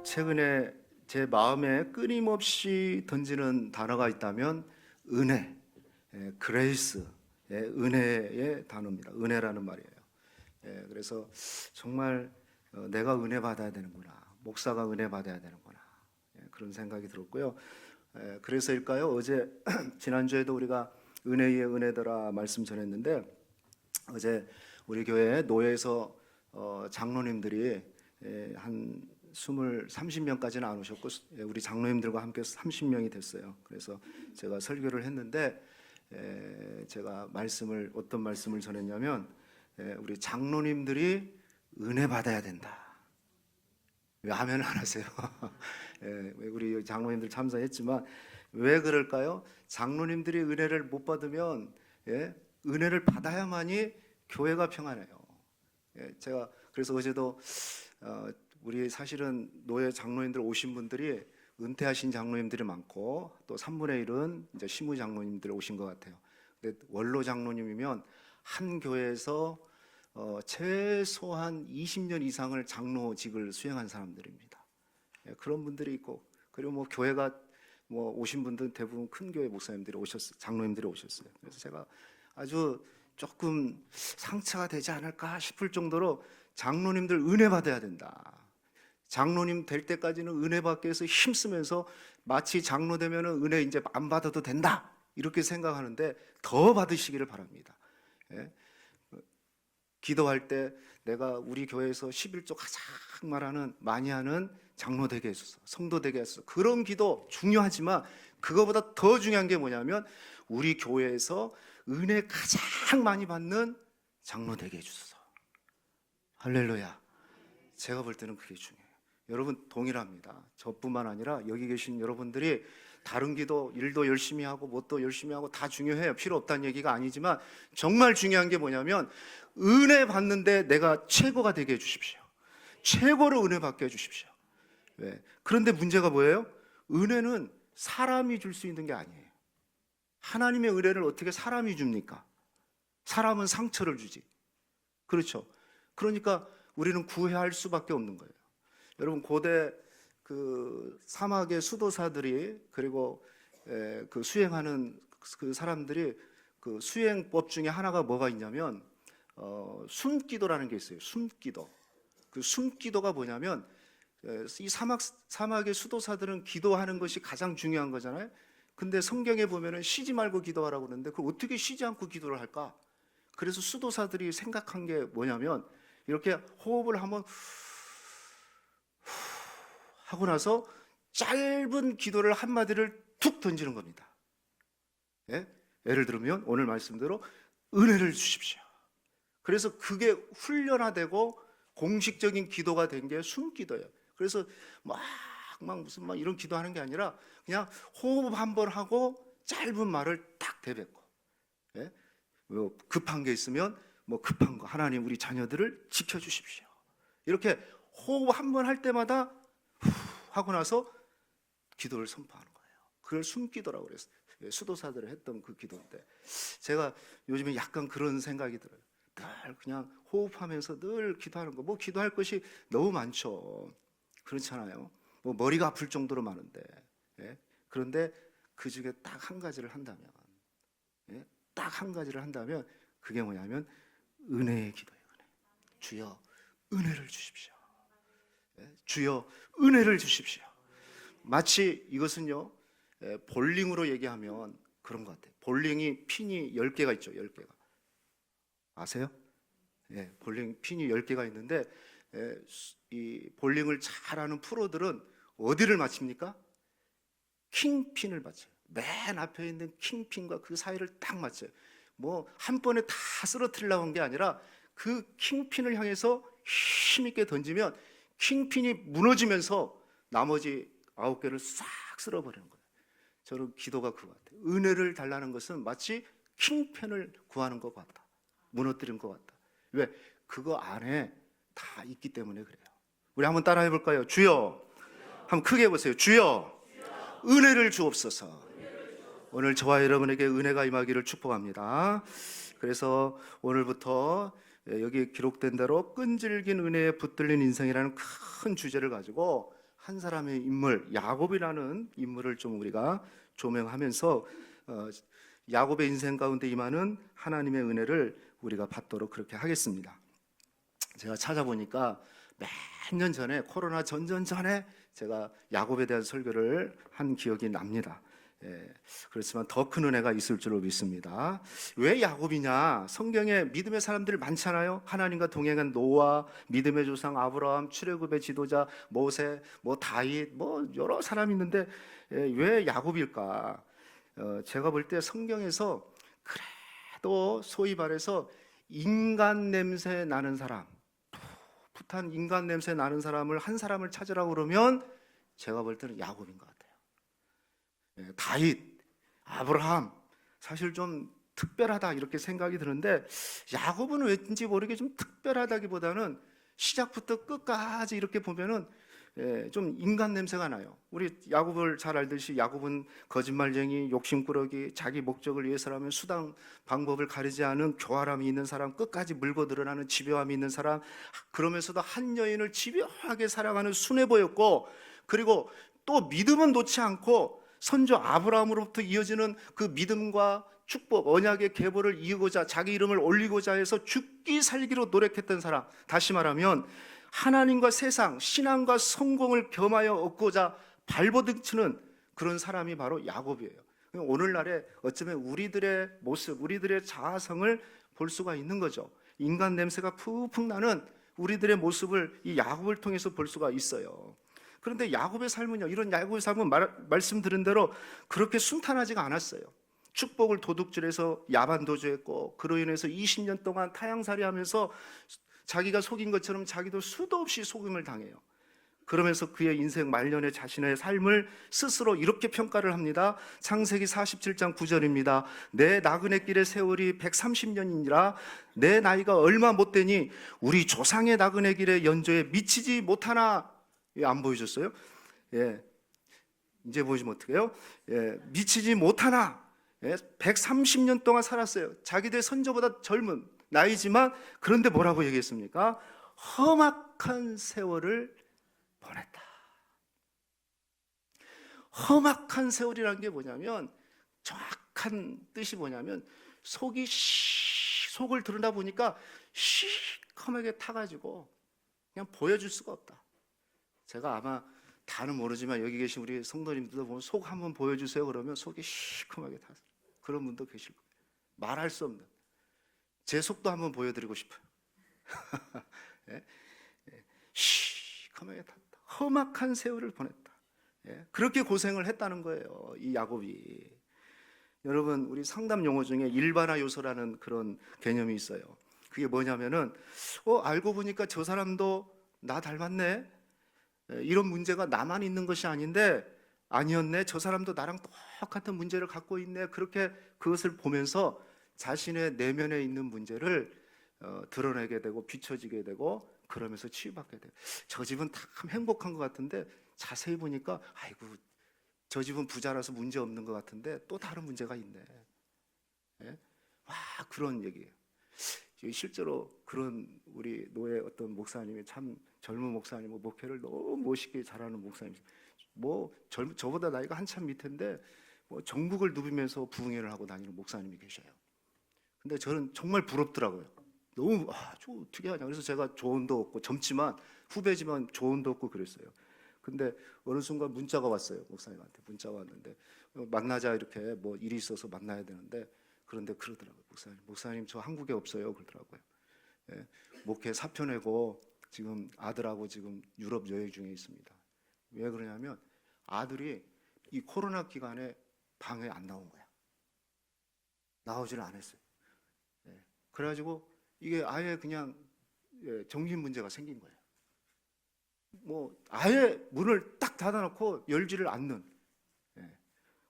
최근에 제 마음에 끊임없이 던지는 단어가 있다면 은혜, 그레이스, 은혜의 단어입니다. 은혜라는 말이에요. 그래서 정말 내가 은혜 받아야 되는구나, 목사가 은혜 받아야 되는구나, 그런 생각이 들었고요. 그래서일까요? 어제 지난주에도 우리가 은혜의 은혜더라 말씀 전했는데, 어제 우리 교회 노예에서 장로님들이 한 30명까지는 안 오셨고 우리 장로님들과 함께 30명이 됐어요. 그래서 제가 설교를 했는데 제가 어떤 말씀을 전했냐면, 우리 장로님들이 은혜 받아야 된다. 왜 아멘을 안 하세요? 우리 장로님들 참석했지만 왜 그럴까요? 장로님들이 은혜를 못 받으면 은혜를 받아야만이 교회가 평안해요. 제가 그래서 어제도 우리 사실은 노예 장로님들 오신 분들이 은퇴하신 장로님들이 많고 또 3분의 1은 이제 시무 장로님들 오신 것 같아요. 근데 원로 장로님이면 한 교회에서 최소한 20년 이상을 장로직을 수행한 사람들입니다. 그런 분들이 있고, 그리고 뭐 교회가 오신 분들은 대부분 큰 교회 목사님들이 오셨어요. 장로님들이 오셨어요. 그래서 제가 아주 조금 상처가 되지 않을까 싶을 정도로 장로님들 은혜 받아야 된다. 장로님 될 때까지는 은혜 받기 위해서 힘쓰면서 마치 장로 되면은 은혜 이제 안 받아도 된다, 이렇게 생각하는데 더 받으시기를 바랍니다. 기도할 때 내가 우리 교회에서 11조 가장 많이 하는 장로 되게 해주소서, 성도 되게 해주소서, 그런 기도 중요하지만 그거보다 더 중요한 게 뭐냐면 우리 교회에서 은혜 가장 많이 받는 장로 되게 해주소서. 할렐루야. 제가 볼 때는 그게 중요해요. 여러분 동일합니다. 저뿐만 아니라 여기 계신 여러분들이 다른 기도, 일도 열심히 하고 뭣도 열심히 하고 다 중요해요. 필요 없다는 얘기가 아니지만 정말 중요한 게 뭐냐면 은혜 받는데 내가 최고가 되게 해주십시오. 최고로 은혜 받게 해주십시오. 그런데 문제가 뭐예요? 은혜는 사람이 줄 수 있는 게 아니에요. 하나님의 은혜를 어떻게 사람이 줍니까? 사람은 상처를 주지. 그렇죠? 그러니까 우리는 구애할 수밖에 없는 거예요. 여러분 고대 그 사막의 수도사들이, 그리고 그 수행하는 그 사람들이 그 수행법 중에 하나가 뭐가 있냐면 숨기도라는 게 있어요. 숨기도. 그 숨기도가 뭐냐면 이 사막의 수도사들은 기도하는 것이 가장 중요한 거잖아요. 근데 성경에 보면은 쉬지 말고 기도하라고 그러는데 그걸 어떻게 쉬지 않고 기도를 할까? 그래서 수도사들이 생각한 게 뭐냐면 이렇게 호흡을 한번 하고 나서 짧은 기도를 한마디를 툭 던지는 겁니다. 예를 들면 오늘 말씀대로 은혜를 주십시오. 그래서 그게 훈련화되고 공식적인 기도가 된 게 숨기도예요. 그래서 막 무슨 이런 기도하는 게 아니라 그냥 호흡 한번 하고 짧은 말을 딱 대뱉고, 급한 게 있으면 급한 거, 하나님 우리 자녀들을 지켜주십시오, 이렇게 호흡 한번 할 때마다 후 하고 나서 기도를 선포하는 거예요. 그걸 숨기도라고 그랬어요. 수도사들을 했던 그 기도인데, 제가 요즘에 약간 그런 생각이 들어요. 늘 그냥 호흡하면서 늘 기도하는 거, 기도할 것이 너무 많죠. 그렇잖아요. 머리가 아플 정도로 많은데, 그런데 그 중에 딱 한 가지를 한다면, 그게 뭐냐면 은혜의 기도예요. 은혜. 주여 은혜를 주십시오. 주여 은혜를 주십시오. 마치 이것은요, 볼링으로 얘기하면 그런 것 같아요. 볼링이 핀이 10개가 있죠. 10개가 아세요? 볼링 핀이 10개가 있는데 이 볼링을 잘하는 프로들은 어디를 맞춥니까? 킹핀을 맞춰요. 맨 앞에 있는 킹핀과 그 사이를 딱 맞춰요. 한 번에 다 쓰러뜨리려고 한 게 아니라 그 킹핀을 향해서 힘있게 던지면 킹핀이 무너지면서 나머지 9개를 싹 쓸어버리는 거예요. 저는 기도가 그거 같아요. 은혜를 달라는 것은 마치 킹펜을 구하는 것 같다, 무너뜨린 것 같다. 왜? 그거 안에 다 있기 때문에 그래요. 우리 한번 따라 해볼까요? 주여, 한번 크게 해보세요. 주여 은혜를 주옵소서. 오늘 저와 여러분에게 은혜가 임하기를 축복합니다. 그래서 오늘부터 여기 기록된 대로 끈질긴 은혜에 붙들린 인생이라는 큰 주제를 가지고 한 사람의 인물 야곱이라는 인물을 좀 우리가 조명하면서 야곱의 인생 가운데 임하는 하나님의 은혜를 우리가 받도록 그렇게 하겠습니다. 제가 찾아보니까 몇 년 전에 코로나 전에 제가 야곱에 대한 설교를 한 기억이 납니다. 그렇지만 더 큰 은혜가 있을 줄로 믿습니다. 왜 야곱이냐? 성경에 믿음의 사람들 많잖아요. 하나님과 동행한 노아, 믿음의 조상 아브라함, 출애굽의 지도자 모세, 다윗, 여러 사람이 있는데 왜 야곱일까? 제가 볼 때 성경에서 그래도 소위 말해서 인간 냄새 나는 사람, 풋풋한 인간 냄새 나는 사람을 한 사람을 찾으라고 그러면 제가 볼 때는 야곱인 것 같아요. 다윗, 아브라함 사실 좀 특별하다 이렇게 생각이 드는데 야곱은 왠지 모르게 좀 특별하다기보다는 시작부터 끝까지 이렇게 보면은 좀 인간 냄새가 나요. 우리 야곱을 잘 알듯이 야곱은 거짓말쟁이, 욕심꾸러기, 자기 목적을 위해서라면 수단 방법을 가리지 않은 교활함이 있는 사람, 끝까지 물고 드러나는 집요함이 있는 사람, 그러면서도 한 여인을 집요하게 사랑하는 순애보였고, 그리고 또 믿음은 놓지 않고 선조 아브라함으로부터 이어지는 그 믿음과 축복, 언약의 계보를 이루고자 자기 이름을 올리고자 해서 죽기 살기로 노력했던 사람, 다시 말하면 하나님과 세상, 신앙과 성공을 겸하여 얻고자 발버둥치는 그런 사람이 바로 야곱이에요. 오늘날에 어쩌면 우리들의 모습, 우리들의 자아성을 볼 수가 있는 거죠. 인간 냄새가 푹푹 나는 우리들의 모습을 이 야곱을 통해서 볼 수가 있어요. 그런데 야곱의 삶은요, 이런 야곱의 삶은 말씀드린 대로 그렇게 순탄하지가 않았어요. 축복을 도둑질해서 야반도주했고, 그로 인해서 20년 동안 타향살이 하면서 자기가 속인 것처럼 자기도 수도 없이 속임을 당해요. 그러면서 그의 인생 말년에 자신의 삶을 스스로 이렇게 평가를 합니다. 창세기 47장 9절입니다. 내 나그네 길의 세월이 130년이니라 내 나이가 얼마 못 되니 우리 조상의 나그네 길의 연조에 미치지 못하나. 안 보여줬어요? 이제 보여주면 어떡해요? 미치지 못하나. 130년 동안 살았어요. 자기들 선조보다 젊은 나이지만, 그런데 뭐라고 얘기했습니까? 험악한 세월을 보냈다. 험악한 세월이라는 게 뭐냐면, 정확한 뜻이 뭐냐면 속을 드러나 보니까 시커멓게 타가지고 그냥 보여줄 수가 없다. 제가 아마 다는 모르지만 여기 계신 우리 성도님들도 보면 속 한번 보여주세요 그러면 속이 시커멓게 타서 그런 분도 계실 거예요. 말할 수 없는 제 속도 한번 보여드리고 싶어요. 시커멓게 탔다. 험악한 세월을 보냈다. 그렇게 고생을 했다는 거예요, 이 야곱이. 여러분, 우리 상담 용어 중에 일반화 요소라는 그런 개념이 있어요. 그게 뭐냐면은 알고 보니까 저 사람도 나 닮았네, 이런 문제가 나만 있는 것이 아닌데 아니었네, 저 사람도 나랑 똑같은 문제를 갖고 있네, 그렇게 그것을 보면서 자신의 내면에 있는 문제를 드러내게 되고 비춰지게 되고, 그러면서 치유받게 돼요. 저 집은 참 행복한 것 같은데 자세히 보니까 아이고 저 집은 부자라서 문제 없는 것 같은데 또 다른 문제가 있네. 그런 얘기예요. 실제로 그런 우리 노예 어떤 목사님이 참 젊은 목사님, 목회를 너무 멋있게 잘하는 목사님, 저보다 나이가 한참 밑인데 정국을 누비면서 부흥회를 하고 다니는 목사님이 계셔요. 근데 저는 정말 부럽더라고요. 너무 저 어떻게 하냐. 그래서 제가 조언도 얻고, 젊지만 후배지만 조언도 얻고 그랬어요. 근데 어느 순간 문자가 왔어요. 목사님한테 문자가 왔는데 만나자, 이렇게 일이 있어서 만나야 되는데, 그런데 그러더라고요. 목사님 저 한국에 없어요 그러더라고요. 목회 사표 내고 지금 아들하고 지금 유럽 여행 중에 있습니다. 왜 그러냐면 아들이 이 코로나 기간에 방에 안 나온 거야. 나오지를 않았어요. 그래가지고 이게 아예 그냥 정신 문제가 생긴 거예요. 아예 문을 딱 닫아놓고 열지를 않는.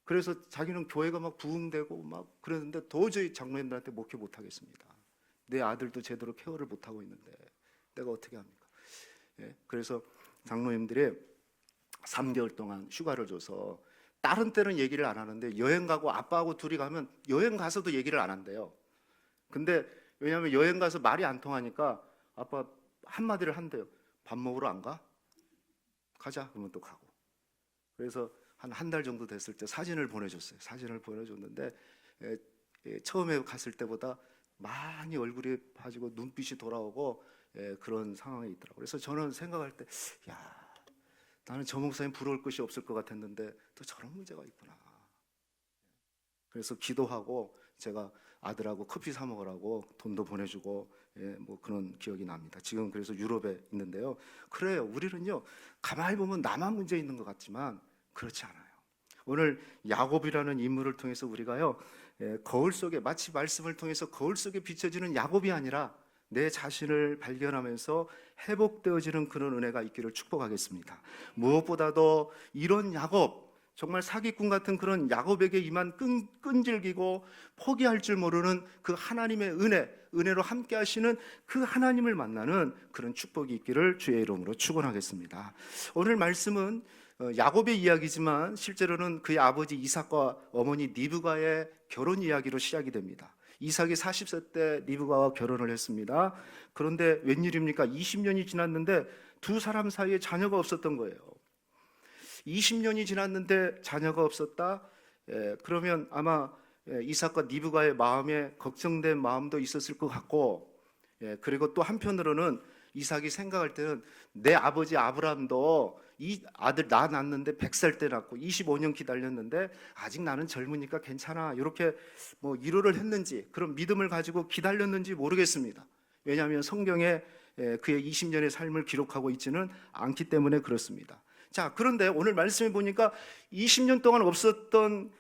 그래서 자기는 교회가 막 부흥되고 막 그러는데 도저히 장로님들한테 목회 못 하겠습니다. 내 아들도 제대로 케어를 못 하고 있는데 내가 어떻게 합니까? 그래서 장로님들이 3개월 동안 휴가를 줘서, 다른 때는 얘기를 안 하는데 여행 가고 아빠하고 둘이 가면 여행 가서도 얘기를 안 한대요. 근데 왜냐하면 여행 가서 말이 안 통하니까 아빠 한마디를 한대요. 밥 먹으러 안 가? 가자 그러면 또 가고. 그래서 한 달 정도 됐을 때 사진을 보내줬어요. 사진을 보내줬는데 처음에 갔을 때보다 많이 얼굴이 파지고 눈빛이 돌아오고 그런 상황이 있더라고요. 그래서 저는 생각할 때 야, 나는 저 목사님 부러울 것이 없을 것 같았는데 또 저런 문제가 있구나. 그래서 기도하고 제가 아들하고 커피 사 먹으라고 돈도 보내주고 뭐 그런 기억이 납니다. 지금 그래서 유럽에 있는데요. 그래요. 우리는요 가만히 보면 나만 문제 있는 것 같지만 그렇지 않아요. 오늘 야곱이라는 인물을 통해서 우리가요 거울 속에 마치 말씀을 통해서 거울 속에 비춰지는 야곱이 아니라 내 자신을 발견하면서 회복되어지는 그런 은혜가 있기를 축복하겠습니다. 무엇보다도 이런 야곱, 정말 사기꾼 같은 그런 야곱에게 임한 끈질기고 포기할 줄 모르는 그 하나님의 은혜로 함께 하시는 그 하나님을 만나는 그런 축복이 있기를 주의 이름으로 축원하겠습니다. 오늘 말씀은 야곱의 이야기지만 실제로는 그의 아버지 이삭과 어머니 리브가의 결혼 이야기로 시작이 됩니다. 이삭이 40세 때 리브가와 결혼을 했습니다. 그런데 웬일입니까? 20년이 지났는데 두 사람 사이에 자녀가 없었던 거예요. 20년이 지났는데 자녀가 없었다? 그러면 아마 이삭과 리브가의 마음에 걱정된 마음도 있었을 것 같고, 그리고 또 한편으로는 이삭이 생각할 때는 내 아버지 아브라함도 이 아들 나 낳았는데 100살 때 낳고 25년 기다렸는데 아직 나는 젊으니까 괜찮아, 이렇게 뭐 위로를 했는지 그런 믿음을 가지고 기다렸는지 모르겠습니다. 왜냐하면 성경에 그의 20년의 삶을 기록하고 있지는 않기 때문에 그렇습니다. 자, 그런데 오늘 말씀해 보니까 20년 동안 없었던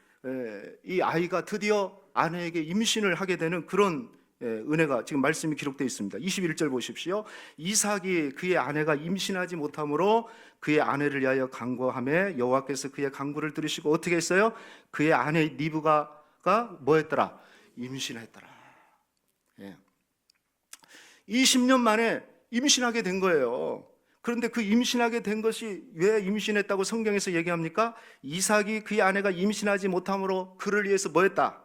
이 아이가 드디어 아내에게 임신을 하게 되는 그런 은혜가 지금 말씀이 기록되어 있습니다. 21절 보십시오. 이삭이 그의 아내가 임신하지 못함으로 그의 아내를 위하여 간구하매 여호와께서 그의 간구를 들으시고 어떻게 했어요? 그의 아내 리브가가 뭐 했더라? 임신했더라. 20년 만에 임신하게 된 거예요. 그런데 그 임신하게 된 것이 왜 임신했다고 성경에서 얘기합니까? 이삭이 그의 아내가 임신하지 못함으로 그를 위해서 뭐 했다?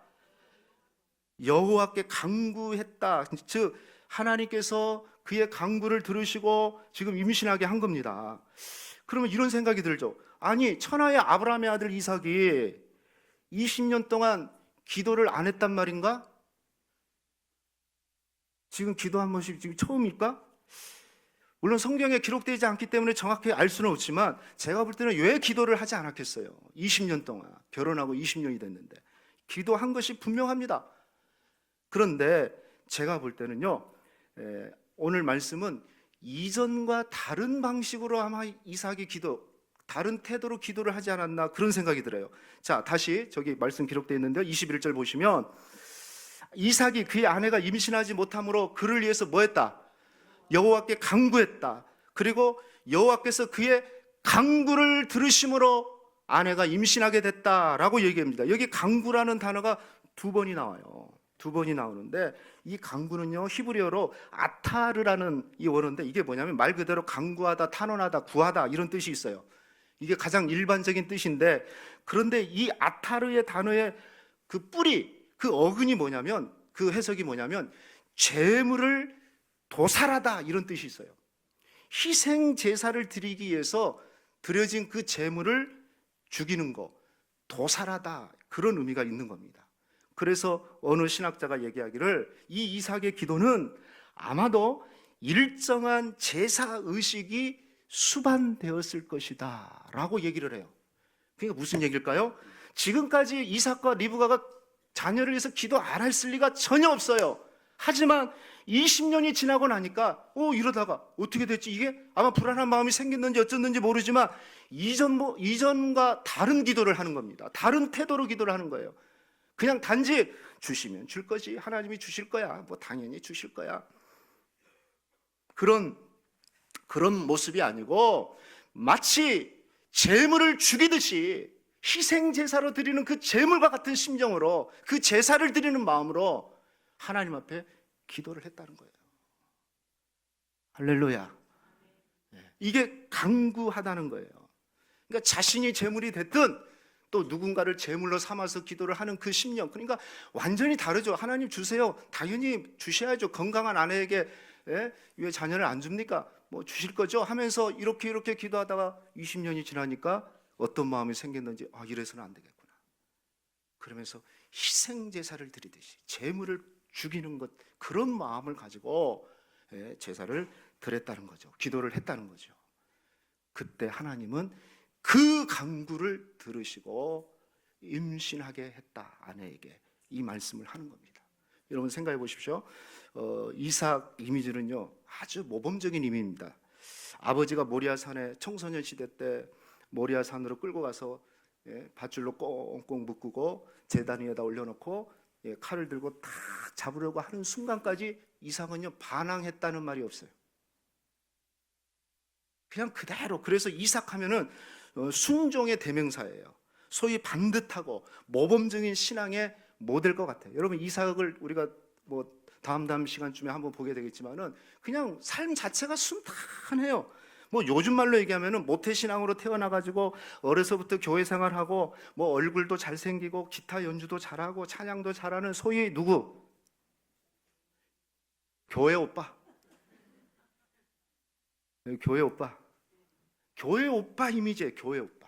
여호와께 간구했다. 즉 하나님께서 그의 간구를 들으시고 지금 임신하게 한 겁니다. 그러면 이런 생각이 들죠. 아니, 천하의 아브라함의 아들 이삭이 20년 동안 기도를 안 했단 말인가? 지금 기도한 것이 지금 처음일까? 물론 성경에 기록되지 않기 때문에 정확히 알 수는 없지만 제가 볼 때는 왜 기도를 하지 않았겠어요? 20년 동안 결혼하고 20년이 됐는데 기도한 것이 분명합니다. 그런데 제가 볼 때는요, 오늘 말씀은 이전과 다른 방식으로 아마 이삭이 다른 태도로 기도를 하지 않았나 그런 생각이 들어요. 자, 다시 저기 말씀 기록되어 있는데요, 21절 보시면 이삭이 그의 아내가 임신하지 못함으로 그를 위해서 뭐 했다? 여호와께 간구했다. 그리고 여호와께서 그의 간구를 들으심으로 아내가 임신하게 됐다라고 얘기합니다. 여기 간구라는 단어가 두 번이 나와요. 두 번이 나오는데 이 간구는요 히브리어로 아타르라는 이 원어인데 이게 뭐냐면 말 그대로 간구하다, 탄원하다, 구하다 이런 뜻이 있어요. 이게 가장 일반적인 뜻인데 그런데 이 아타르의 단어의 그 뿌리, 그 어근이 뭐냐면 그 해석이 뭐냐면 재물을 도살하다 이런 뜻이 있어요. 희생 제사를 드리기 위해서 드려진 그 재물을 죽이는 거, 도살하다 그런 의미가 있는 겁니다. 그래서 어느 신학자가 얘기하기를 이 이삭의 기도는 아마도 일정한 제사 의식이 수반되었을 것이다 라고 얘기를 해요. 그러니까 무슨 얘기일까요? 지금까지 이삭과 리브가가 자녀를 위해서 기도 안 했을 리가 전혀 없어요. 하지만 20년이 지나고 나니까 이러다가 어떻게 됐지? 이게 아마 불안한 마음이 생겼는지 어쩌는지 모르지만 이전과 다른 기도를 하는 겁니다. 다른 태도로 기도를 하는 거예요. 그냥 단지 주시면 줄 거지, 하나님이 주실 거야, 뭐 당연히 주실 거야, 그런 모습이 아니고 마치 재물을 죽이듯이 희생 제사로 드리는 그 재물과 같은 심정으로 그 제사를 드리는 마음으로 하나님 앞에 기도를 했다는 거예요. 할렐루야. 이게 간구하다는 거예요. 그러니까 자신이 재물이 됐든 또 누군가를 제물로 삼아서 기도를 하는 그 심령, 그러니까 완전히 다르죠. 하나님 주세요, 당연히 주셔야죠. 건강한 아내에게 예? 왜 자녀를 안 줍니까? 뭐 주실 거죠? 하면서 이렇게 기도하다가 20년이 지나니까 어떤 마음이 생겼는지, 이래서는 안 되겠구나. 그러면서 희생 제사를 드리듯이 재물을 죽이는 것, 그런 마음을 가지고 제사를 드렸다는 거죠. 기도를 했다는 거죠. 그때 하나님은 그 간구를 들으시고 임신하게 했다, 아내에게. 이 말씀을 하는 겁니다. 여러분 생각해 보십시오. 이삭 이미지는요 아주 모범적인 이미지입니다. 아버지가 모리아산에 청소년 시대 때 모리아산으로 끌고 가서 밧줄로 꽁꽁 묶고 제단 위에다 올려놓고 칼을 들고 탁 잡으려고 하는 순간까지 이삭은요 반항했다는 말이 없어요. 그냥 그대로. 그래서 이삭 하면은 순종의 대명사예요. 소위 반듯하고 모범적인 신앙의 모델 것 같아요. 여러분 이삭을 우리가 뭐 다음 시간쯤에 한번 보게 되겠지만은 그냥 삶 자체가 순탄해요. 뭐 요즘 말로 얘기하면은 모태신앙으로 태어나가지고 어려서부터 교회 생활하고 뭐 얼굴도 잘생기고 기타 연주도 잘하고 찬양도 잘하는 소위 누구? 교회 오빠. 교회 오빠. 교회 오빠 이미지예요. 교회 오빠.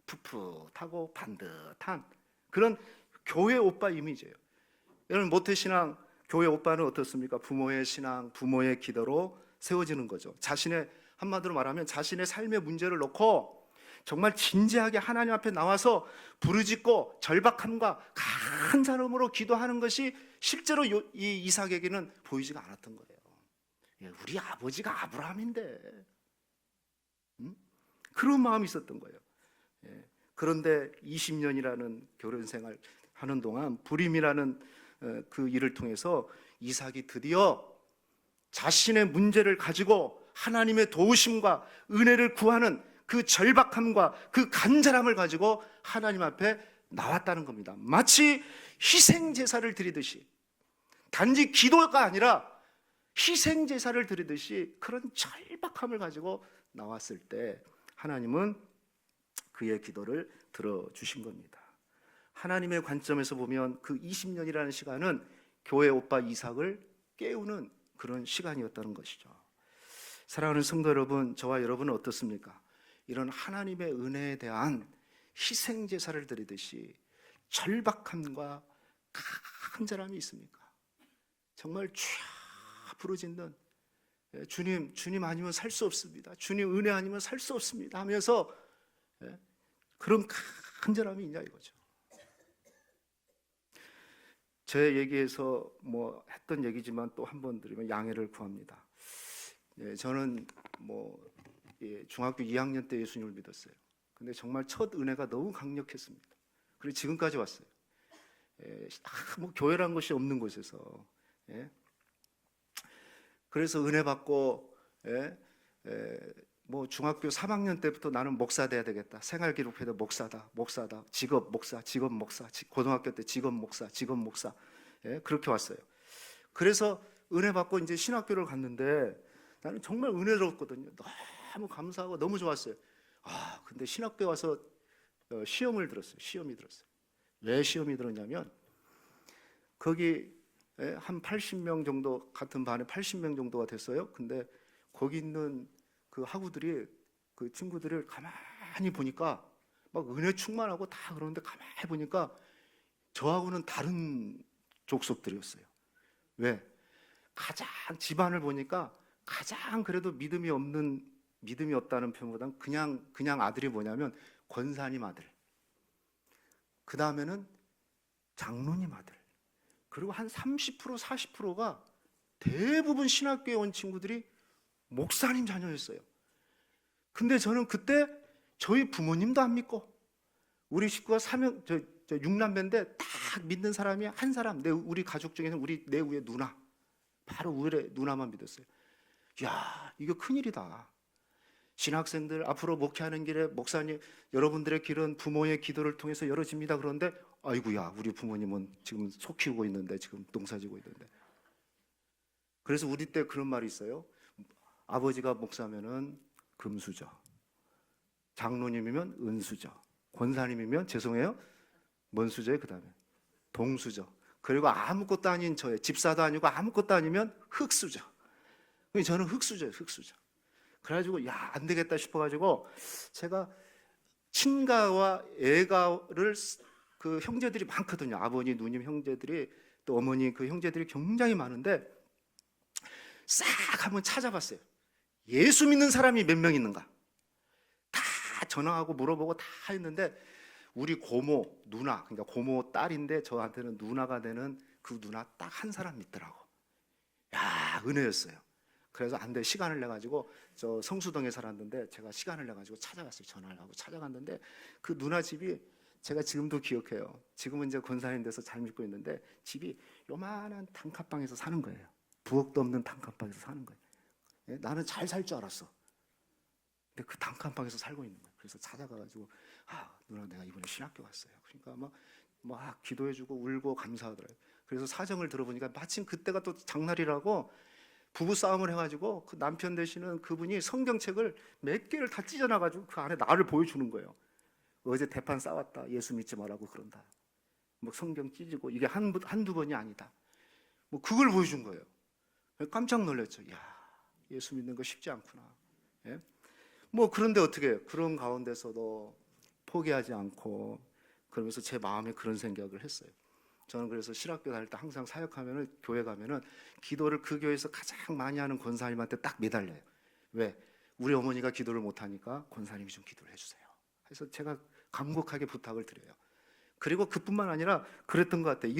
풋풋하고 반듯한 그런 교회 오빠 이미지예요. 여러분 모태신앙 교회 오빠는 어떻습니까? 부모의 신앙, 부모의 기도로 세워지는 거죠. 자신의, 한마디로 말하면 자신의 삶의 문제를 놓고 정말 진지하게 하나님 앞에 나와서 부르짖고 절박함과 간절함으로 기도하는 것이 실제로 이 이삭에게는 보이지가 않았던 거예요. 우리 아버지가 아브라함인데, 그런 마음이 있었던 거예요. 그런데 20년이라는 결혼 생활 하는 동안 불임이라는 그 일을 통해서 이삭이 드디어 자신의 문제를 가지고 하나님의 도우심과 은혜를 구하는 그 절박함과 그 간절함을 가지고 하나님 앞에 나왔다는 겁니다. 마치 희생 제사를 드리듯이, 단지 기도가 아니라 희생 제사를 드리듯이 그런 절박함을 가지고 나왔을 때 하나님은 그의 기도를 들어주신 겁니다. 하나님의 관점에서 보면 그 20년이라는 시간은 교회 오빠 이삭을 깨우는 그런 시간이었다는 것이죠. 사랑하는 성도 여러분, 저와 여러분은 어떻습니까? 이런 하나님의 은혜에 대한 희생 제사를 드리듯이 절박함과 간절함이 있습니까? 정말 쫙 부르짖는, 주님 아니면 살 수 없습니다. 주님 은혜 아니면 살 수 없습니다 하면서 그런 간절함이 있냐 이거죠. 제 얘기에서 뭐 했던 얘기지만 또 한 번 드리면 양해를 구합니다. 저는 중학교 2학년 때 예수님을 믿었어요. 근데 정말 첫 은혜가 너무 강력했습니다. 그리고 지금까지 왔어요. 뭐 교회란 것이 없는 곳에서. 그래서 은혜 받고 뭐 중학교 3학년 때부터 나는 목사 돼야 되겠다. 생활기록회도 목사다. 직업 목사. 고등학교 때 직업 목사. 그렇게 왔어요. 그래서 은혜 받고 이제 신학교를 갔는데 나는 정말 은혜로웠거든요. 너무 감사하고 너무 좋았어요. 근데 신학교에 와서 시험이 들었어요. 왜 시험이 들었냐면 거기 한 80명 정도, 같은 반에 80명 정도가 됐어요. 근데 거기 있는 그 학우들이, 그 친구들을 가만히 보니까 막 은혜 충만하고 다 그러는데 가만히 보니까 저하고는 다른 족속들이었어요. 왜? 가장 집안을 보니까 가장 그래도 믿음이 없다는 표현보다는 그냥 아들이 뭐냐면 권사님 아들, 그 다음에는 장로님 아들, 그리고 한 30% 40%가 대부분 신학교에 온 친구들이 목사님 자녀였어요. 근데 저는 그때 저희 부모님도 안 믿고 우리 식구가 6남매인데 딱 믿는 사람이 한 사람, 우리 가족 중에는 내 위에 누나, 바로 우리 누나만 믿었어요. 야, 이거 큰일이다. 신학생들 앞으로 목회하는 길에 목사님, 여러분들의 길은 부모의 기도를 통해서 열어집니다. 그런데 아이고야, 우리 부모님은 지금 소 키우고 있는데, 지금 농사지고 있는데. 그래서 우리 때 그런 말이 있어요. 아버지가 목사면은 금수저, 장로님이면 은수저, 권사님이면 죄송해요, 뭔 수저예요? 그 다음에 동수저, 그리고 아무것도 아닌 집사도 아니고 아무것도 아니면 흙수저. 저는 흙수저예요, 흙수저. 그래가지고 야, 안 되겠다 싶어가지고 제가 친가와 애가를 그 형제들이 많거든요. 아버님, 누님 형제들이 또 어머니 그 형제들이 굉장히 많은데 싹 한번 찾아봤어요. 예수 믿는 사람이 몇 명 있는가? 다 전화하고 물어보고 다 했는데 우리 고모 누나, 그러니까 고모 딸인데 저한테는 누나가 되는 그 누나 딱 한 사람 믿더라고. 야, 은혜였어요. 그래서 안 돼, 시간을 내 가지고 저 성수동에 살았는데 제가 시간을 내 가지고 찾아갔어요. 전화를 하고 찾아갔는데 그 누나 집이 제가 지금도 기억해요. 지금은 이제 권사님 돼서 잘 믿고 있는데 집이 요만한 단칸방에서 사는 거예요. 부엌도 없는 단칸방에서 사는 거예요. 예? 나는 잘 살 줄 알았어. 근데 그 단칸방에서 살고 있는 거예요. 그래서 찾아가가지고 누나 내가 이번에 신학교 갔어요. 그러니까 막 기도해주고 울고 감사하더라고요. 그래서 사정을 들어보니까 마침 그때가 또 장날이라고 부부 싸움을 해가지고 그 남편 되시는 그분이 성경책을 몇 개를 다 찢어놔가지고 그 안에 나를 보여주는 거예요. 어제 대판 싸웠다. 예수 믿지 말라고 그런다. 뭐 성경 찢고 이게 한두 번이 아니다. 뭐 그걸 보여준 거예요. 깜짝 놀랐죠. 야, 예수 믿는 거 쉽지 않구나. 예? 뭐 그런데 어떻게 해요? 그런 가운데서도 포기하지 않고 그러면서 제 마음에 그런 생각을 했어요. 저는 그래서 실학교 다닐 때 항상 사역하면은 교회 가면은 기도를 그 교회에서 가장 많이 하는 권사님한테 딱 매달려요. 왜? 우리 어머니가 기도를 못 하니까 권사님이 좀 기도를 해주세요. 그래서 제가 간곡하게 부탁을 드려요. 그리고 그뿐만 아니라 그랬던 것 같아요.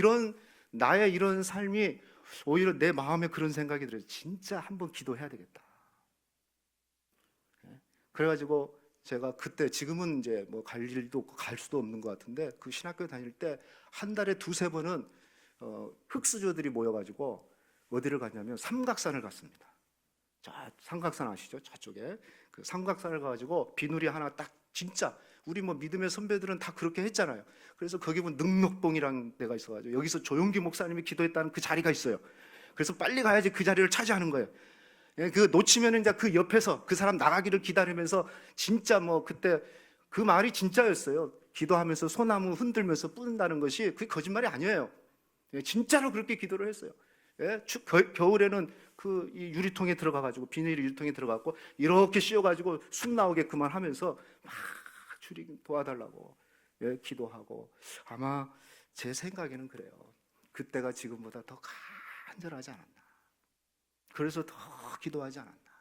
나의 이런 삶이 오히려 내 마음에 그런 생각이 들어요. 진짜 한번 기도해야 되겠다. 그래가지고 제가 그때 지금은 이제 뭐 갈 일도 없고 갈 수도 없는 것 같은데 그 신학교 다닐 때 한 달에 두세 번은 흑수저들이 모여가지고 어디를 갔냐면 삼각산을 갔습니다. 자, 삼각산 아시죠? 저쪽에 그 삼각산을 가가지고 비누리 하나 딱 진짜 우리 뭐 믿음의 선배들은 다 그렇게 했잖아요. 그래서 거기 보면 능록봉이라는 데가 있어가지고 여기서 조용기 목사님이 기도했다는 그 자리가 있어요. 그래서 빨리 가야지 그 자리를 차지하는 거예요. 그 놓치면은 이제 그 옆에서 그 사람 나가기를 기다리면서 진짜 뭐 그때 그 말이 진짜였어요. 기도하면서 소나무 흔들면서 뿌린다는 것이 그게 거짓말이 아니에요. 진짜로 그렇게 기도를 했어요. 겨울에는 그 이 유리통에 들어가가지고 비닐 유리통에 들어가고 이렇게 씌워가지고 숨 나오게그만 하면서 막 주님 도와달라고 기도하고 아마 제 생각에는 그래요. 그때가 지금보다 더 간절하지 않았나. 그래서 더 기도하지 않았나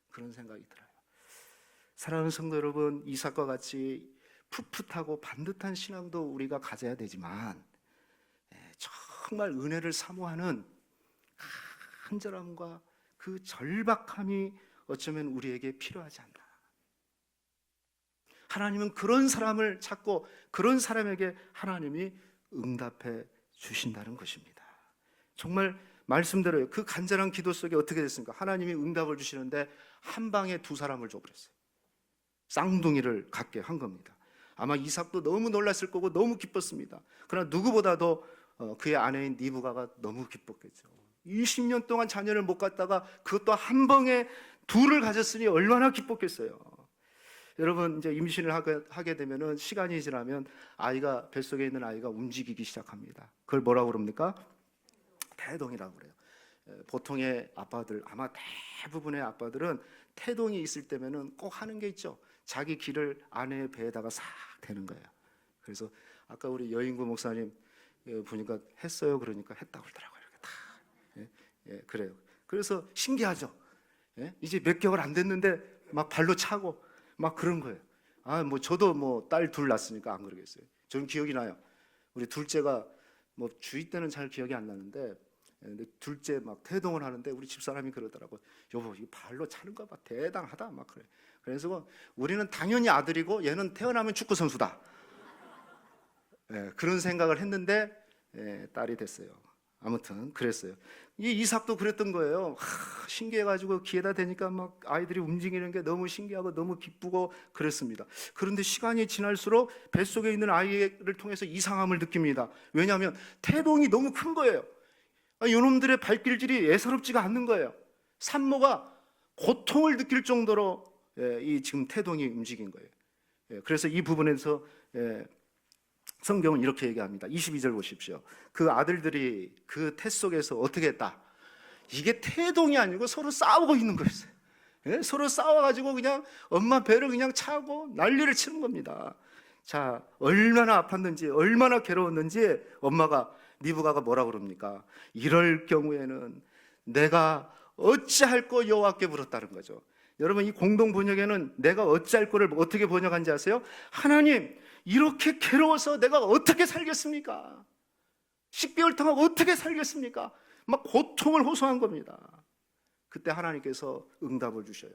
그런 생각이 들어요. 사랑하는 성도 여러분, 이삭과 같이 풋풋하고 반듯한 신앙도 우리가 가져야 되지만 정말 은혜를 사모하는 간절함과 그 절박함이 어쩌면 우리에게 필요하지 않나. 하나님은 그런 사람을 찾고 그런 사람에게 하나님이 응답해 주신다는 것입니다. 정말 말씀대로요. 그 간절한 기도 속에 어떻게 됐습니까? 하나님이 응답을 주시는데 한 방에 두 사람을 줘버렸어요. 쌍둥이를 갖게 한 겁니다. 아마 이삭도 너무 놀랐을 거고 너무 기뻤습니다. 그러나 누구보다도 그의 아내인 리브가가 너무 기뻤겠죠. 20년 동안 자녀를 못 갖다가 그것도 한 방에 둘을 가졌으니 얼마나 기뻤겠어요. 여러분 이제 임신을 하게 되면은 시간이 지나면 아이가 뱃속에 있는 아이가 움직이기 시작합니다. 그걸 뭐라고 그럽니까? 태동이라고 그래요. 보통의 아빠들 아마 대부분의 아빠들은 태동이 있을 때면은 꼭 하는 게 있죠. 자기 기를 아내의 배에다가 싹 대는 거예요. 그래서 아까 우리 여인구 목사님 보니까 했어요. 그러니까 했다고 그러더라고요. 이렇게 다 그래요. 그래서 신기하죠. 이제 몇 개월 안 됐는데 막 발로 차고 막 그런 거예요. 뭐 저도 뭐 딸 둘 낳았으니까 안 그러겠어요. 저는 기억이 나요. 우리 둘째가 뭐 주위 때는 잘 기억이 안 나는데 근데 둘째 막 태동을 하는데 우리 집사람이 그러더라고. 여보 이 발로 차는 거 봐 대단하다 막 그래. 그래서 우리는 당연히 아들이고 얘는 태어나면 축구 선수다. 그런 생각을 했는데 딸이 됐어요. 아무튼 그랬어요. 이 이삭도 그랬던 거예요. 신기해가지고 기회다 되니까 막 아이들이 움직이는 게 너무 신기하고 너무 기쁘고 그랬습니다. 그런데 시간이 지날수록 뱃속에 있는 아이를 통해서 이상함을 느낍니다. 왜냐하면 태동이 너무 큰 거예요. 이놈들의 발길질이 예사롭지가 않는 거예요. 산모가 고통을 느낄 정도로 이 지금 태동이 움직인 거예요. 그래서 이 부분에서 성경은 이렇게 얘기합니다. 22절 보십시오. 그 아들들이 그 태 속에서 어떻게 했다? 이게 태동이 아니고 서로 싸우고 있는 거였어요. 예? 서로 싸워가지고 그냥 엄마 배를 그냥 차고 난리를 치는 겁니다. 자, 얼마나 아팠는지, 얼마나 괴로웠는지 엄마가, 리브가가 뭐라 그럽니까? 이럴 경우에는 내가 어찌할꼬 여호와께 물었다는 거죠. 여러분, 이 공동 번역에는 내가 어찌할 거를 어떻게 번역한지 아세요? 하나님, 이렇게 괴로워서 내가 어떻게 살겠습니까? 10개월 동안 어떻게 살겠습니까? 막 고통을 호소한 겁니다. 그때 하나님께서 응답을 주셔요.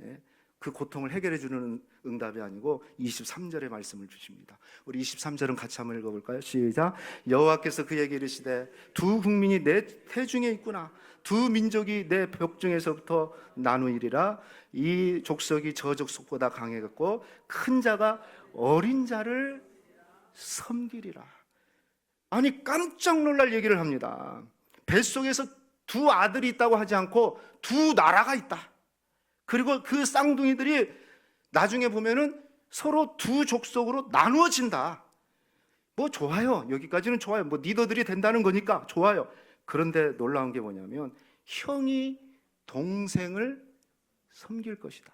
예? 그 고통을 해결해 주는 응답이 아니고 23절의 말씀을 주십니다. 우리 23절은 같이 한번 읽어볼까요? 시작. 여호와께서 그에게 이르시되 두 국민이 내 태중에 있구나. 두 민족이 내 벽중에서부터 나누이리라. 이 족속이 저 족속보다 강해졌고 큰 자가 어린 자를 섬기리라. 아니, 깜짝 놀랄 얘기를 합니다. 뱃속에서 두 아들이 있다고 하지 않고 두 나라가 있다. 그리고 그 쌍둥이들이 나중에 보면은 서로 두 족속으로 나누어진다. 뭐 좋아요. 여기까지는 좋아요. 뭐 리더들이 된다는 거니까 좋아요. 그런데 놀라운 게 뭐냐면 형이 동생을 섬길 것이다.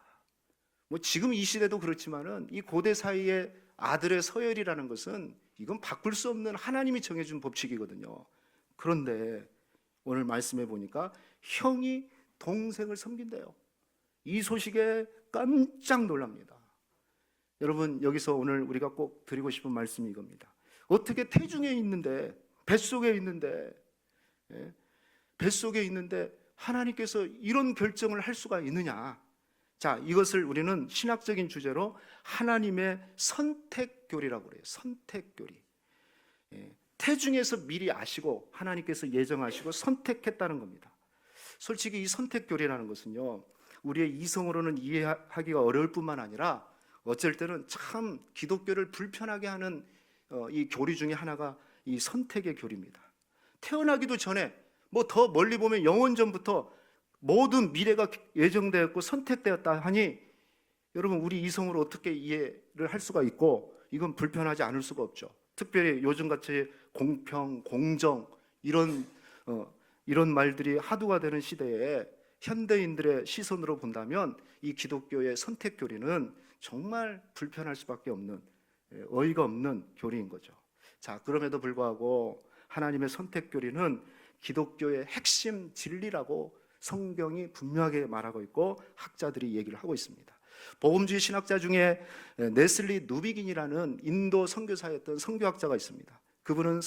뭐 지금 이 시대도 그렇지만은 이 고대 사이의 아들의 서열이라는 것은 이건 바꿀 수 없는 하나님이 정해준 법칙이거든요. 그런데 오늘 말씀해 보니까 형이 동생을 섬긴대요. 이 소식에 깜짝 놀랍니다. 여러분, 여기서 오늘 우리가 꼭 드리고 싶은 말씀이 이겁니다. 어떻게 태중에 있는데, 뱃속에 있는데, 뱃속에 있는데 하나님께서 이런 결정을 할 수가 있느냐? 자, 이것을 우리는 신학적인 주제로 하나님의 선택교리라고 그래요. 선택교리. 태중에서 미리 아시고 하나님께서 예정하시고 선택했다는 겁니다. 솔직히 이 선택교리라는 것은요, 우리의 이성으로는 이해하기가 어려울 뿐만 아니라 어쩔 때는 참 기독교를 불편하게 하는 이 교리 중에 하나가 이 선택의 교리입니다. 태어나기도 전에 뭐 더 멀리 보면 영원전부터 모든 미래가 예정되었고 선택되었다 하니 여러분, 우리 이성으로 어떻게 이해를 할 수가 있고 이건 불편하지 않을 수가 없죠. 특별히 요즘같이 공평, 공정 이런 말들이 하도가 되는 시대에 현대인들의 시선으로 본다면 이 기독교의 선택교리는 정말 불편할 수밖에 없는, 어이가 없는 교리인 거죠. 자, 그럼에도 불구하고 하나님의 선택교리는 기독교의 핵심 진리라고 성경이 분명하게 말하고 있고 학자들이 얘기를 하고 있습니다. 복음주의 신학자 중에 네슬리 누비긴이라는 인도 선교사였던 선교학자가 있습니다. 그분은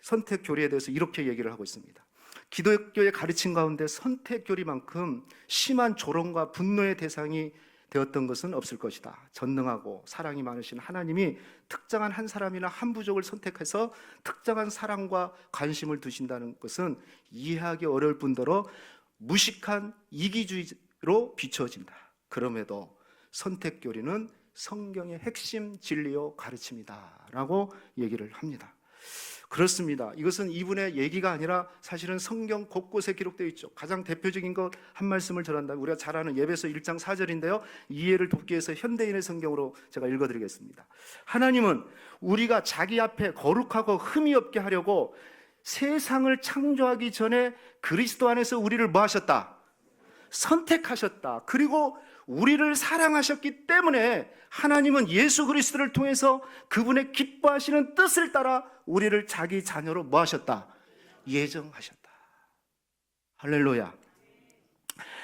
선택교리에 대해서 이렇게 얘기를 하고 있습니다. 기독교의 가르침 가운데 선택교리만큼 심한 조롱과 분노의 대상이 되었던 것은 없을 것이다. 전능하고 사랑이 많으신 하나님이 특정한 한 사람이나 한 부족을 선택해서 특정한 사랑과 관심을 두신다는 것은 이해하기 어려울 뿐더러 무식한 이기주의로 비춰진다. 그럼에도 선택교리는 성경의 핵심 진리요 가르침이다 라고 얘기를 합니다. 그렇습니다. 이것은 이분의 얘기가 아니라 사실은 성경 곳곳에 기록되어 있죠. 가장 대표적인 것 한 말씀을 전한다면 우리가 잘 아는 에베소 1장 4절인데요. 이해를 돕기 위해서 현대인의 성경으로 제가 읽어드리겠습니다. 하나님은 우리가 자기 앞에 거룩하고 흠이 없게 하려고 세상을 창조하기 전에 그리스도 안에서 우리를 뭐 하셨다? 선택하셨다. 그리고 우리를 사랑하셨기 때문에 하나님은 예수 그리스도를 통해서 그분의 기뻐하시는 뜻을 따라 우리를 자기 자녀로 뭐 하셨다? 예정하셨다. 할렐루야.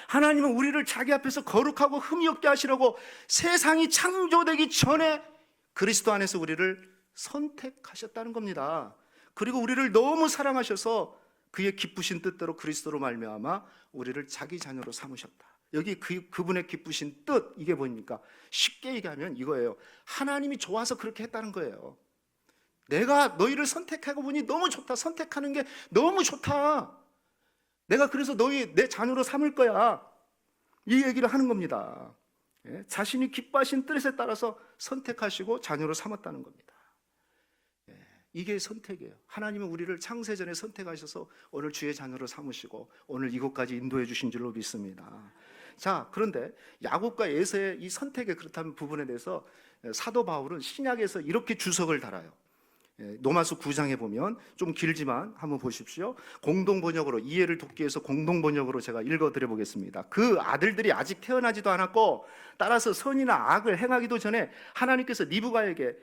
하나님은 우리를 자기 앞에서 거룩하고 흠이 없게 하시려고 세상이 창조되기 전에 그리스도 안에서 우리를 선택하셨다는 겁니다. 그리고 우리를 너무 사랑하셔서 그의 기쁘신 뜻대로 그리스도로 말미암아 우리를 자기 자녀로 삼으셨다. 여기 그분의 기쁘신 뜻, 이게 뭡니까? 쉽게 얘기하면 이거예요. 하나님이 좋아서 그렇게 했다는 거예요. 내가 너희를 선택하고 보니 너무 좋다. 선택하는 게 너무 좋다. 내가 그래서 너희 내 자녀로 삼을 거야. 이 얘기를 하는 겁니다. 자신이 기뻐하신 뜻에 따라서 선택하시고 자녀로 삼았다는 겁니다. 이게 선택이에요. 하나님은 우리를 창세전에 선택하셔서 오늘 주의 자녀로 삼으시고 오늘 이곳까지 인도해 주신 줄로 믿습니다. 자, 그런데 야곱과 에서의 이 선택의 그렇다는 부분에 대해서 사도 바울은 신약에서 이렇게 주석을 달아요. 로마서 9장에 보면 좀 길지만 한번 보십시오. 공동 번역으로 이해를 돕기 위해서 공동 번역으로 제가 읽어 드려 보겠습니다. 그 아들들이 아직 태어나지도 않았고 따라서 선이나 악을 행하기도 전에 하나님께서 리브가에게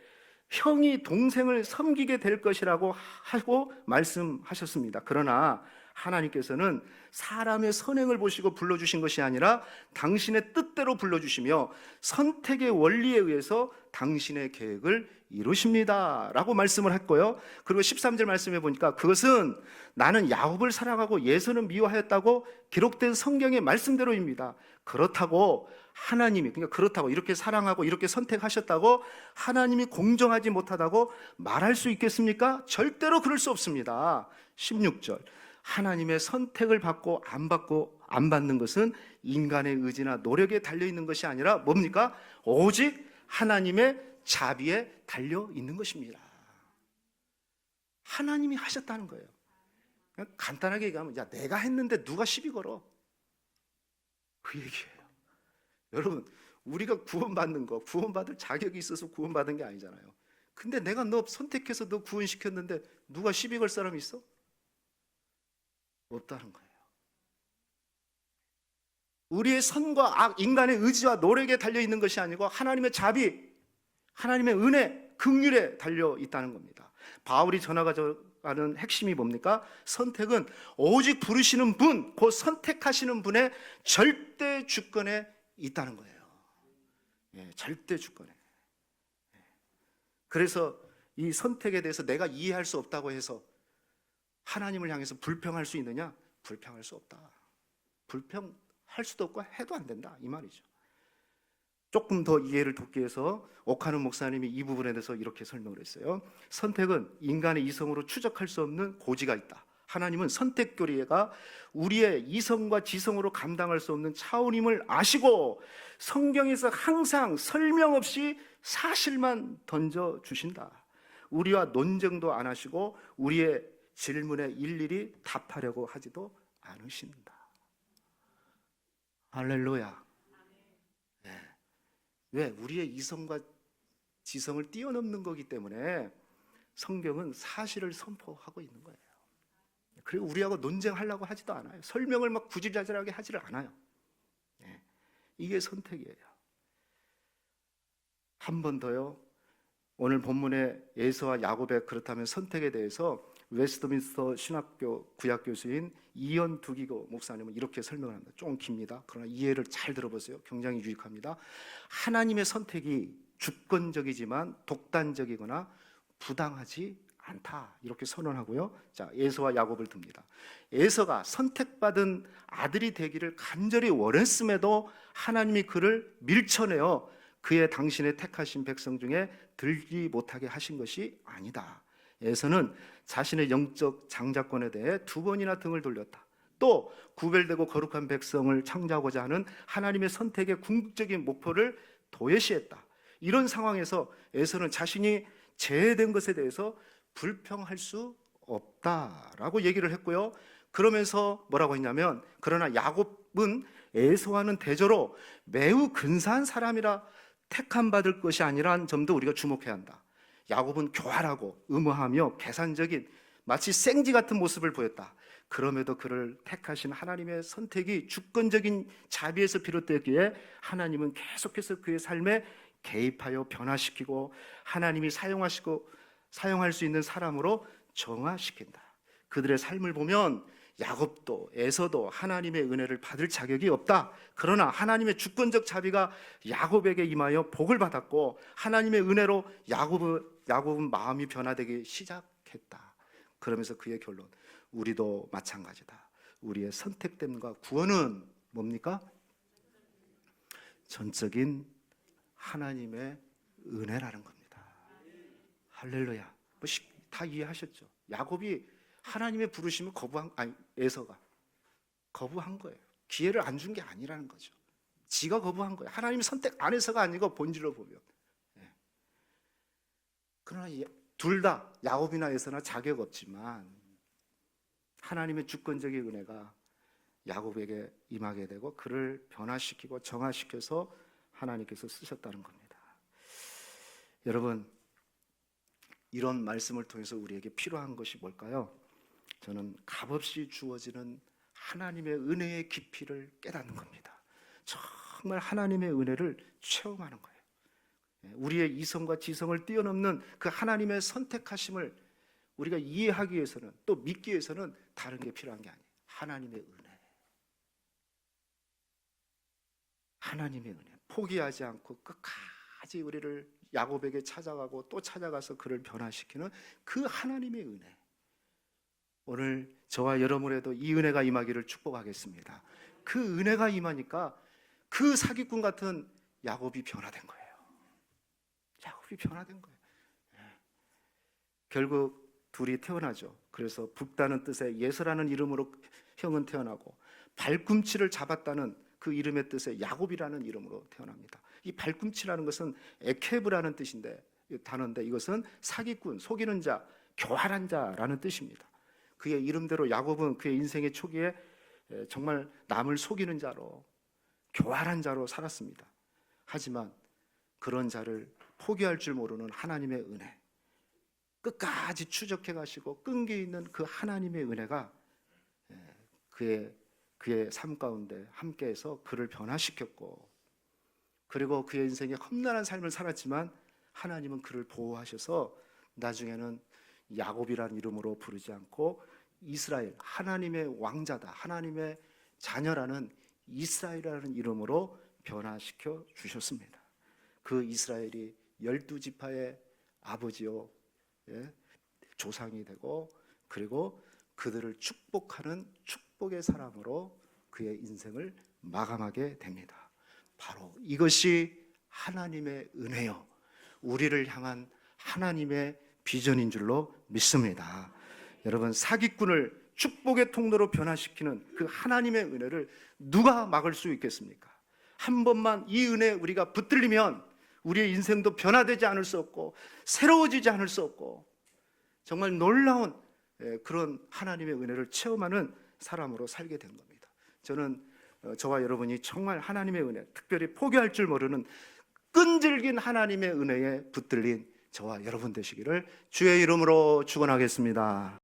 형이 동생을 섬기게 될 것이라고 하고 말씀하셨습니다. 그러나 하나님께서는 사람의 선행을 보시고 불러주신 것이 아니라 당신의 뜻대로 불러주시며 선택의 원리에 의해서 당신의 계획을 이루십니다 라고 말씀을 했고요. 그리고 13절 말씀해 보니까 그것은 나는 야곱을 사랑하고 예서는 미워하였다고 기록된 성경의 말씀대로입니다. 그렇다고 하나님이, 그러니까 그렇다고 이렇게 사랑하고 이렇게 선택하셨다고 하나님이 공정하지 못하다고 말할 수 있겠습니까? 절대로 그럴 수 없습니다. 16절 하나님의 선택을 받고 안 받는 것은 인간의 의지나 노력에 달려 있는 것이 아니라 뭡니까? 오직 하나님의 자비에 달려 있는 것입니다. 하나님이 하셨다는 거예요. 그냥 간단하게 얘기하면 야 내가 했는데 누가 시비 걸어? 그 얘기예요. 여러분 우리가 구원받는 거 구원받을 자격이 있어서 구원받은 게 아니잖아요. 근데 내가 너 선택해서 너 구원시켰는데 누가 시비 걸 사람이 있어? 없다는 거예요. 우리의 선과 악, 인간의 의지와 노력에 달려 있는 것이 아니고 하나님의 자비, 하나님의 은혜, 긍휼에 달려 있다는 겁니다. 바울이 전하가는 핵심이 뭡니까? 선택은 오직 부르시는 분, 그 선택하시는 분의 절대 주권에 있다는 거예요. 절대 주권에. 그래서 이 선택에 대해서 내가 이해할 수 없다고 해서 하나님을 향해서 불평할 수 있느냐? 불평할 수 없다. 불평할 수도 없고 해도 안 된다 이 말이죠. 조금 더 이해를 돕기 위해서 오카노 목사님이 이 부분에 대해서 이렇게 설명을 했어요. 선택은 인간의 이성으로 추적할 수 없는 고지가 있다. 하나님은 선택 교리가 우리의 이성과 지성으로 감당할 수 없는 차원임을 아시고 성경에서 항상 설명 없이 사실만 던져주신다. 우리와 논쟁도 안 하시고 우리의 질문에 일일이 답하려고 하지도 않으신다. 할렐루야. 왜? 우리의 이성과 지성을 뛰어넘는 거기 때문에 성경은 사실을 선포하고 있는 거예요. 그리고 우리하고 논쟁하려고 하지도 않아요. 설명을 막 구질자질하게 하지를 않아요. 이게 선택이에요. 한 번 더요. 오늘 본문의 에서와 야곱의 그렇다면 선택에 대해서 웨스트민스터 신학교 구약 교수인 이언 두기고 목사님은 이렇게 설명을 합니다. 좀 깁니다. 그러나 이해를 잘 들어보세요. 굉장히 유익합니다. 하나님의 선택이 주권적이지만 독단적이거나 부당하지 않다 이렇게 선언하고요. 자, 에서와 야곱을 듭니다. 에서가 선택받은 아들이 되기를 간절히 원했음에도 하나님이 그를 밀쳐내어 그의 당신의 택하신 백성 중에 들지 못하게 하신 것이 아니다. 에서는 자신의 영적 장자권에 대해 두 번이나 등을 돌렸다. 또 구별되고 거룩한 백성을 창조하고자 하는 하나님의 선택의 궁극적인 목표를 도외시했다. 이런 상황에서 에서는 자신이 제외된 것에 대해서 불평할 수 없다라고 얘기를 했고요. 그러면서 뭐라고 했냐면 그러나 야곱은 에서와는 대조로 매우 근사한 사람이라 택함 받을 것이 아니라는 점도 우리가 주목해야 한다. 야곱은 교활하고 음호하며 계산적인 마치 생쥐 같은 모습을 보였다. 그럼에도 그를 택하신 하나님의 선택이 주권적인 자비에서 비롯되기에 하나님은 계속해서 그의 삶에 개입하여 변화시키고 하나님이 사용할 수 있는 사람으로 정화시킨다. 그들의 삶을 보면 야곱도 에서도 하나님의 은혜를 받을 자격이 없다. 그러나 하나님의 주권적 자비가 야곱에게 임하여 복을 받았고 하나님의 은혜로 야곱은 마음이 변화되기 시작했다. 그러면서 그의 결론, 우리도 마찬가지다. 우리의 선택됨과 구원은 뭡니까? 전적인 하나님의 은혜라는 겁니다. 할렐루야. 다 이해하셨죠? 야곱이 하나님의 부르심을 에서가 거부한 거예요. 기회를 안 준 게 아니라는 거죠. 지가 거부한 거예요. 하나님이 선택 안 해서가 아니고 본질로 보면. 그러나 둘 다 야곱이나 에서나 자격 없지만 하나님의 주권적인 은혜가 야곱에게 임하게 되고 그를 변화시키고 정화시켜서 하나님께서 쓰셨다는 겁니다. 여러분, 이런 말씀을 통해서 우리에게 필요한 것이 뭘까요? 저는 값없이 주어지는 하나님의 은혜의 깊이를 깨닫는 겁니다. 정말 하나님의 은혜를 체험하는 거예요. 우리의 이성과 지성을 뛰어넘는 그 하나님의 선택하심을 우리가 이해하기 위해서는, 또 믿기 위해서는 다른 게 필요한 게 아니에요. 하나님의 은혜. 하나님의 은혜. 포기하지 않고 끝까지 우리를 야곱에게 찾아가고 또 찾아가서 그를 변화시키는 그 하나님의 은혜. 오늘 저와 여러분에도 이 은혜가 임하기를 축복하겠습니다. 그 은혜가 임하니까 그 사기꾼 같은 야곱이 변화된 거예요. 야곱이 변화된 거예요. 결국 둘이 태어나죠. 그래서 붓다는 뜻의 예서라는 이름으로 형은 태어나고, 발꿈치를 잡았다는 그 이름의 뜻의 야곱이라는 이름으로 태어납니다. 이 발꿈치라는 것은 에케브라는 뜻인데, 단어인데, 이것은 사기꾼, 속이는 자, 교활한 자라는 뜻입니다. 그의 이름대로 야곱은 그의 인생의 초기에 정말 남을 속이는 자로, 교활한 자로 살았습니다. 하지만 그런 자를 포기할 줄 모르는 하나님의 은혜, 끝까지 추적해 가시고 끈기 있는 그 하나님의 은혜가 그의 삶 가운데 함께해서 그를 변화시켰고, 그리고 그의 인생에 험난한 삶을 살았지만 하나님은 그를 보호하셔서 나중에는 야곱이라는 이름으로 부르지 않고 이스라엘, 하나님의 왕자다, 하나님의 자녀라는 이스라엘이라는 이름으로 변화시켜 주셨습니다. 그 이스라엘이 12지파의 아버지요, 조상이 되고, 그리고 그들을 축복하는 축복의 사람으로 그의 인생을 마감하게 됩니다. 바로 이것이 하나님의 은혜요, 우리를 향한 하나님의 비전인 줄로 믿습니다. 여러분, 사기꾼을 축복의 통로로 변화시키는 그 하나님의 은혜를 누가 막을 수 있겠습니까? 한 번만 이 은혜에 우리가 붙들리면 우리의 인생도 변화되지 않을 수 없고 새로워지지 않을 수 없고 정말 놀라운 그런 하나님의 은혜를 체험하는 사람으로 살게 된 겁니다. 저는 저와 여러분이 정말 하나님의 은혜, 특별히 포기할 줄 모르는 끈질긴 하나님의 은혜에 붙들린 저와 여러분 되시기를 주의 이름으로 축원하겠습니다.